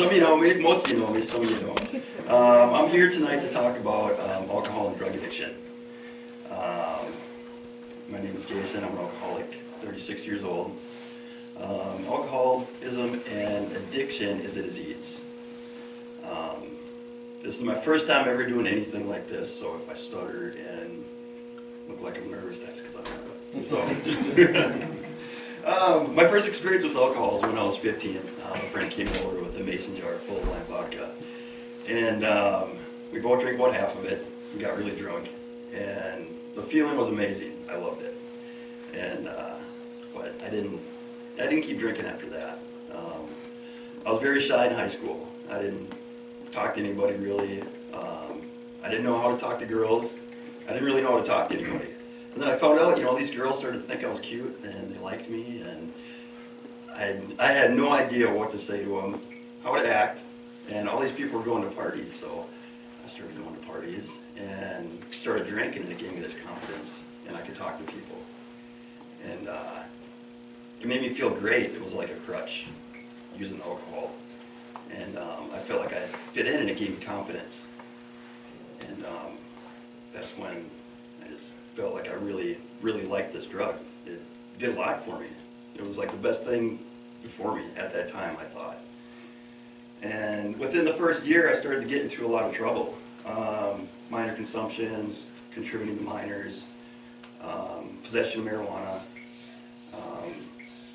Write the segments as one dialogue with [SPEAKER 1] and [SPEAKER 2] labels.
[SPEAKER 1] Some of you know me, most of you know me, some of you don't. I'm here tonight to talk about alcohol and drug addiction. My name is Jason, I'm an alcoholic, 36 years old. Alcoholism and addiction is a disease. This is my first time ever doing anything like this, so if I stutter and look like I'm nervous, that's because I'm nervous. So, my first experience with alcohol was when I was 15. A friend came over with a mason jar full of lime vodka. And we both drank about half of it and got really drunk. And the feeling was amazing. I loved it. And but I didn't keep drinking after that. I was very shy in high school. I didn't talk to anybody really. I didn't know how to talk to girls. I didn't really know how to talk to anybody. And then I found out, these girls started to think I was cute and they liked me, and I had no idea what to say to them, how to act, and all these people were going to parties, so I started going to parties and started drinking, and it gave me this confidence, and I could talk to people. And it made me feel great. It was like a crutch, using alcohol. And I felt like I fit in, and it gave me confidence. And that's when I just felt like I really, really liked this drug. It did a lot for me. It was like the best thing for me at that time, I thought. And within the first year, I started to get into a lot of trouble. Minor consumptions, contributing to minors, possession of marijuana.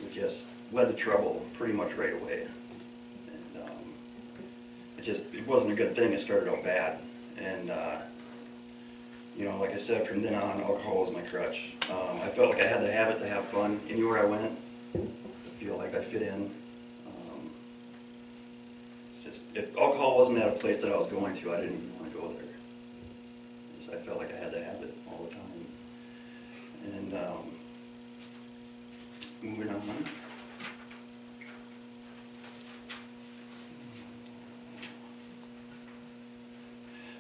[SPEAKER 1] It just led to trouble pretty much right away. And it wasn't a good thing. It started out bad. And like I said, from then on, alcohol was my crutch. I felt like I had to have it to have fun anywhere I went, to feel like I fit in. If alcohol wasn't at a place that I was going to, I didn't even want to go there. I felt like I had to have it all the time. And moving on.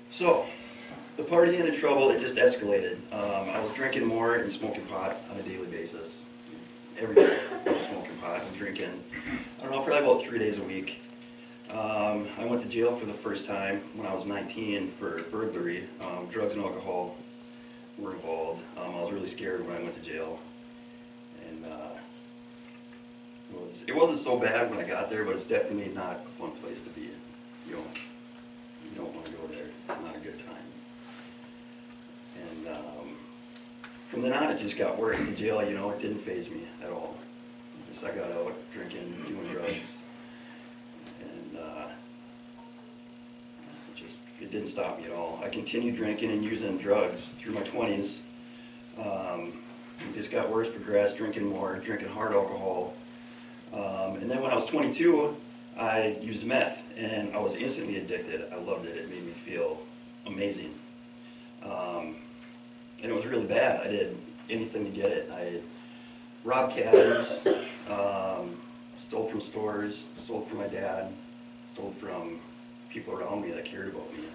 [SPEAKER 1] So, the partying and the trouble, it just escalated. I was drinking more and smoking pot on a daily basis. Every day I was smoking pot and drinking, probably about 3 days a week. I went to jail for the first time when I was 19 for burglary. Drugs and alcohol were involved. I was really scared when I went to jail. And it wasn't so bad when I got there, but it's definitely not a fun place to be. You don't want to go there. It's not a good time. And from then on, it just got worse. The jail, it didn't faze me at all. I got out drinking, doing drugs, and it didn't stop me at all. I continued drinking and using drugs through my 20s. It just got worse, progressed, drinking more, drinking hard alcohol. And then when I was 22, I used meth, and I was instantly addicted. I loved it. It made me feel amazing. And it was really bad. I did anything to get it. I robbed cabins, stole from stores, stole from my dad, stole from people around me that cared about me.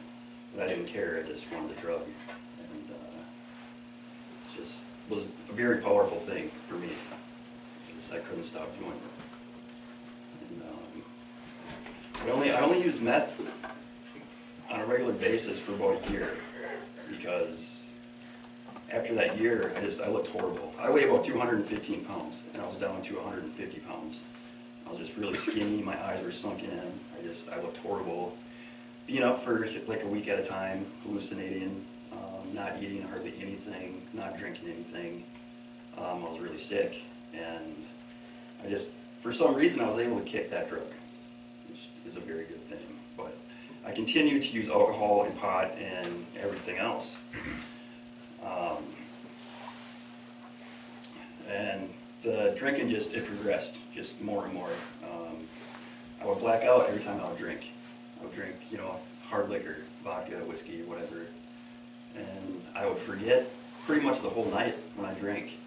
[SPEAKER 1] But I didn't care. I just wanted the drug. And it just was a very powerful thing for me, because I couldn't stop doing it. And I only used meth on a regular basis for about a year, because after that year, I looked horrible. I weighed about 215 pounds, and I was down to 150 pounds. I was just really skinny, my eyes were sunken in, I looked horrible. Being up for like a week at a time, hallucinating, not eating hardly anything, not drinking anything. I was really sick, and for some reason, I was able to kick that drug, which is a very good thing. But I continued to use alcohol and pot and everything else. And the drinking it progressed just more and more. I would black out every time I would drink. I would drink, hard liquor, vodka, whiskey, whatever. And I would forget pretty much the whole night when I drank.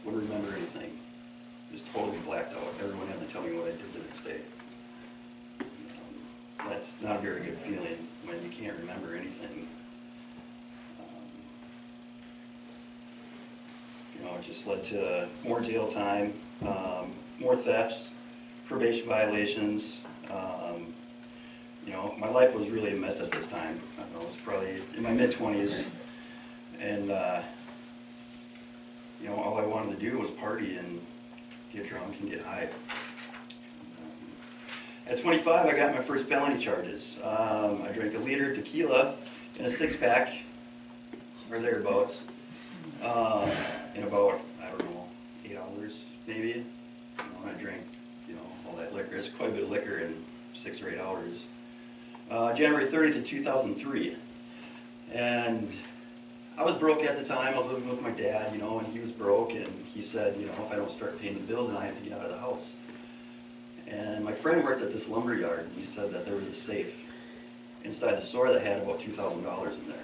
[SPEAKER 1] Wouldn't remember anything. Just totally blacked out. Everyone had to tell me what I did the next day. That's not a very good feeling when you can't remember anything. It just led to more jail time, more thefts, probation violations, You know, my life was really a mess at this time. I don't know, it was probably in my mid-20s, and you know, all I wanted to do was party and get drunk and get high. At 25, I got my first felony charges. I drank a liter of tequila in a six-pack, or thereabouts, in about, I don't know, 8 hours maybe. You know, I drank, you know, all that liquor. It's quite a bit of liquor in 6 or 8 hours. January 30th of 2003. And I was broke at the time. I was living with my dad, you know, and he was broke, and he said, you know, if I don't start paying the bills, then I have to get out of the house. And my friend worked at this lumber yard, and he said that there was a safe inside the store that had about $2,000 in there.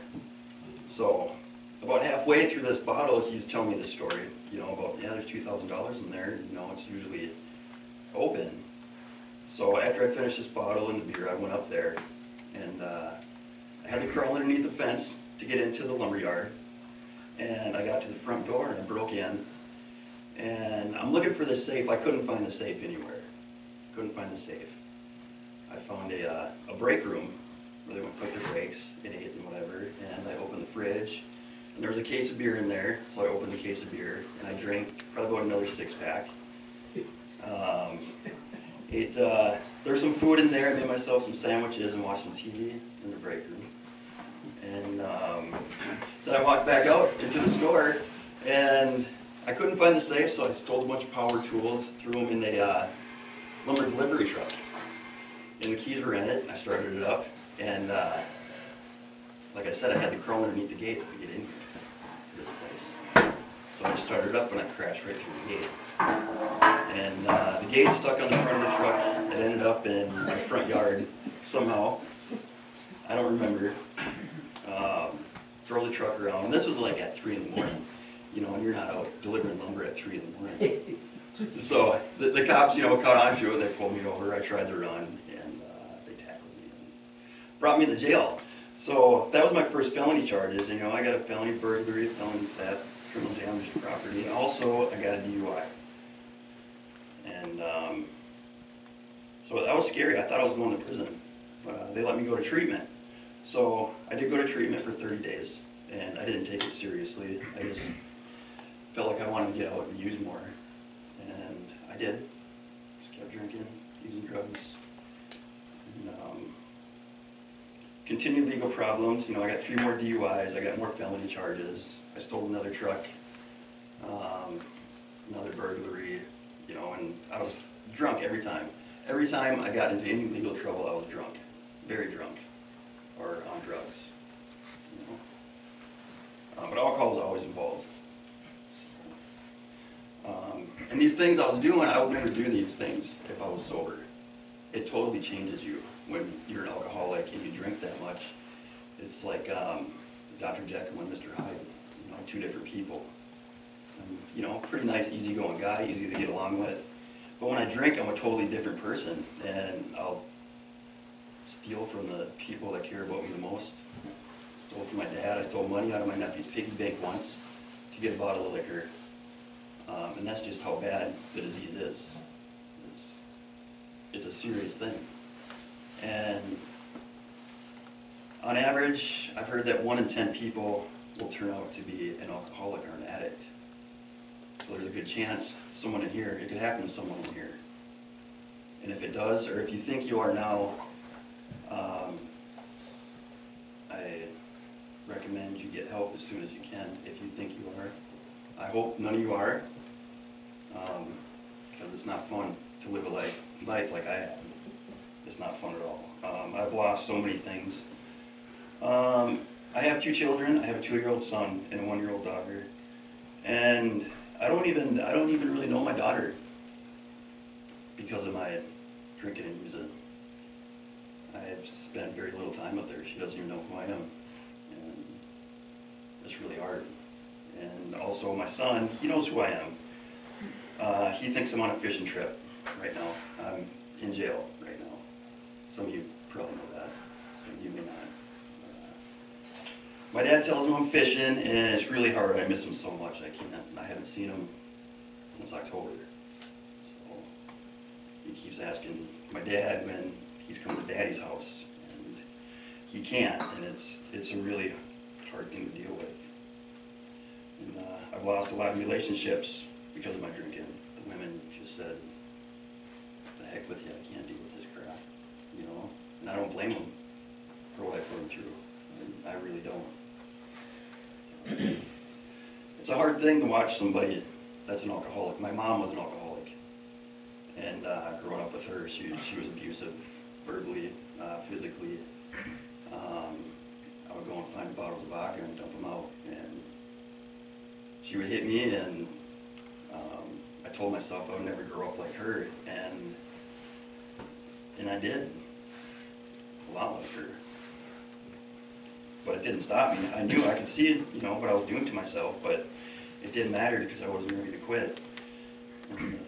[SPEAKER 1] So about halfway through this bottle, he's telling me this story, you know, about, yeah, there's $2,000 in there, you know, it's usually open. So after I finished this bottle and the beer, I went up there, and I had to crawl underneath the fence to get into the lumber yard. And I got to the front door, and I broke in, and I'm looking for the safe. I couldn't find the safe anywhere. Couldn't find the safe. I found a break room where they went took their breaks and ate and whatever, and I opened the fridge, and there was a case of beer in there, so I opened the case of beer, and I drank probably about another six-pack. There's some food in there. I made myself some sandwiches and watched some TV in the break room. And then I walked back out into the store, and I couldn't find the safe, so I stole a bunch of power tools, threw them in a lumber delivery truck. And the keys were in it. I started it up, and like I said, I had to crawl underneath the gate to get in to this place. So I started it up, and I crashed right through the gate. And the gate stuck on the front of the truck. It ended up in my front yard somehow. I don't remember. Drove the truck around. And this was like at 3 in the morning, you know, and you're not out delivering lumber at 3 in the morning. So the cops, you know, caught on to it. They pulled me over. I tried to run, and they tackled me and brought me to jail. So that was my first felony charges. You know, I got a felony burglary, felony theft, criminal damage to property, and also I got a DUI. And so that was scary. I thought I was going to prison. They let me go to treatment. So I did go to treatment for 30 days, and I didn't take it seriously. I just felt like I wanted to get out and use more. And I did. Just kept drinking, using drugs. And, continued legal problems. You know, I got 3 more DUIs. I got more felony charges. I stole another truck, another burglary, you know, and I was drunk every time. Every time I got into any legal trouble, I was drunk, very drunk, or on drugs. You know? But alcohol was always involved. And these things I was doing, I would never do these things if I was sober. It totally changes you when you're an alcoholic and you drink that much. It's like Dr. Jekyll and Mr. Hyde, you know, 2 different people. You know, pretty nice, easygoing guy, easy to get along with. But when I drink, I'm a totally different person, and I'll steal from the people that care about me the most. Stole from my dad. I stole money out of my nephew's piggy bank once to get a bottle of liquor. And that's just how bad the disease is. It's a serious thing. And on average, I've heard that 1 in 10 people will turn out to be an alcoholic or an addict. So there's a good chance someone in here, it could happen to someone in here. And if it does, or if you think you are now, I recommend you get help as soon as you can if you think you are. I hope none of you are, because it's not fun to live a life like I have. It's not fun at all. I've lost so many things. I have 2 children. I have a 2-year-old son and a 1-year-old daughter, and I don't even really know my daughter because of my drinking and using. I've spent very little time with her. She doesn't even know who I am, and it's really hard. And also my son, he knows who I am. He thinks I'm on a fishing trip right now. I'm in jail right now. Some of you probably know that. Some of you may not. My dad tells him I'm fishing, and it's really hard. I miss him so much. I haven't seen him since October. So he keeps asking my dad when he's coming to Daddy's house. you can't, and it's a really hard thing to deal with. And I've lost a lot of relationships because of my drinking. The women just said, "The heck with you, I can't deal with this crap," you know. And I don't blame them for what I put them through. And I really don't. It's a hard thing to watch somebody that's an alcoholic. My mom was an alcoholic, and growing up with her, she was abusive, verbally, physically. I would go and find bottles of vodka and dump them out, and she would hit me, and I told myself I would never grow up like her, and I did, a lot like her. But it didn't stop me. I knew I could see, you know, what I was doing to myself, but it didn't matter because I wasn't ready to quit. And,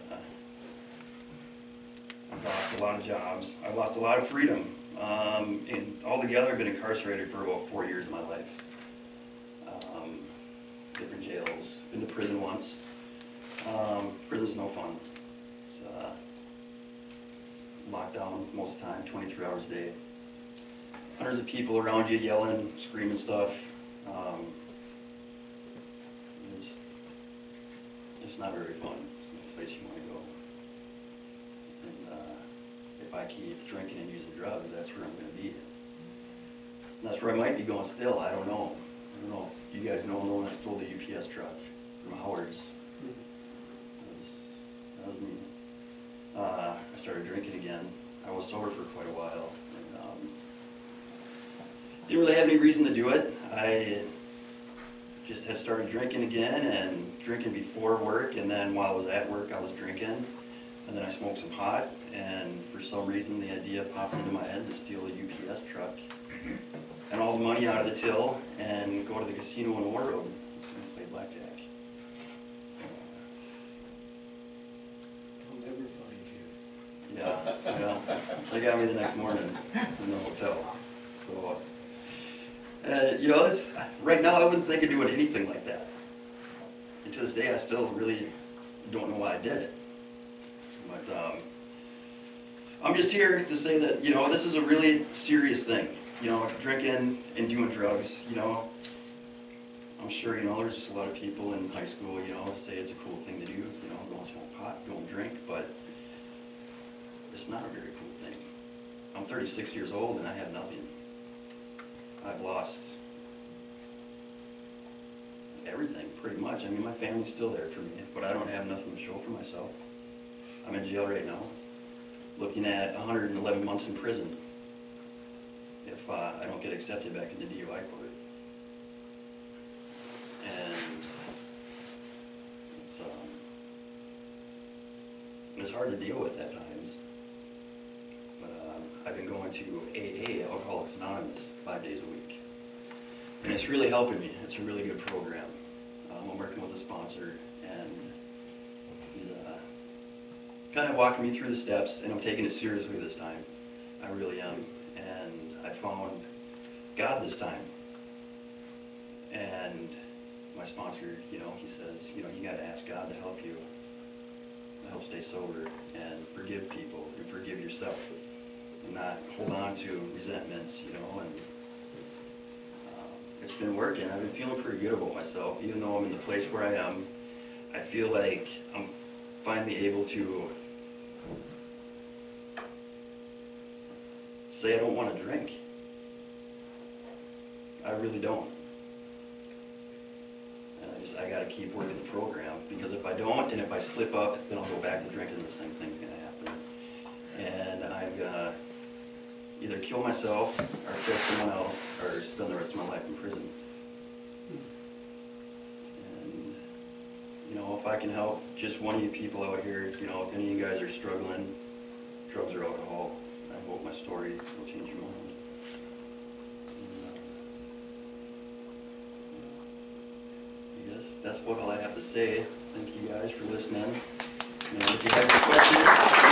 [SPEAKER 1] I've lost a lot of jobs. I've lost a lot of freedom. And altogether, I've been incarcerated for about 4 years of my life. Different jails. Been to prison once. Prison's no fun. It's locked down most of the time, 23 hours a day. Hundreds of people around you yelling, screaming stuff. It's not very fun. It's not a place you want to go. And if I keep drinking and using drugs, that's where I'm going to be. And that's where I might be going still. I don't know. I don't know if you guys know the one that stole the UPS truck from Howard's. That was me. I started drinking again. I was sober for quite a while. And, didn't really have any reason to do it. I just had started drinking again, and drinking before work, and then while I was at work I was drinking, and then I smoked some pot, and for some reason the idea popped into my head to steal a UPS truck and all the money out of the till and go to the casino in Ore Road and play blackjack.
[SPEAKER 2] I'll never find you.
[SPEAKER 1] Yeah, they got me the next morning in the hotel. So, you know, right now I wouldn't think of doing anything like that. And to this day, I still really don't know why I did it. But I'm just here to say that, you know, this is a really serious thing. You know, drinking and doing drugs, you know. I'm sure, you know, there's a lot of people in high school, you know, say it's a cool thing to do, you know, go and smoke pot, go and drink, but it's not a very cool thing. I'm 36 years old and I have nothing. I've lost everything, pretty much. I mean, my family's still there for me, but I don't have nothing to show for myself. I'm in jail right now, looking at 111 months in prison if I don't get accepted back into DUI court. And it's hard to deal with at times. But I've been going to AA, Alcoholics Anonymous, 5 days a week. And it's really helping me. It's a really good program. I'm working with a sponsor, and he's kind of walking me through the steps, and I'm taking it seriously this time. I really am. And I found God this time. And my sponsor, you know, he says, you know, you got to ask God to help you, to help stay sober, and forgive people, and forgive yourself, and not hold on to resentments, you know. And it's been working. I've been feeling pretty good about myself, even though I'm in the place where I am. I feel like I'm finally able to say I don't want to drink. I really don't. And I got to keep working the program, because if I don't, and if I slip up, then I'll go back to drinking, and the same thing's going to happen. And I'm going to either kill myself or kill someone else or spend the rest of my life in prison. And, you know, if I can help just one of you people out here, you know, if any of you guys are struggling, drugs or alcohol, I hope my story will change your mind. And, I guess that's what all I have to say. Thank you guys for listening. And if you have any questions,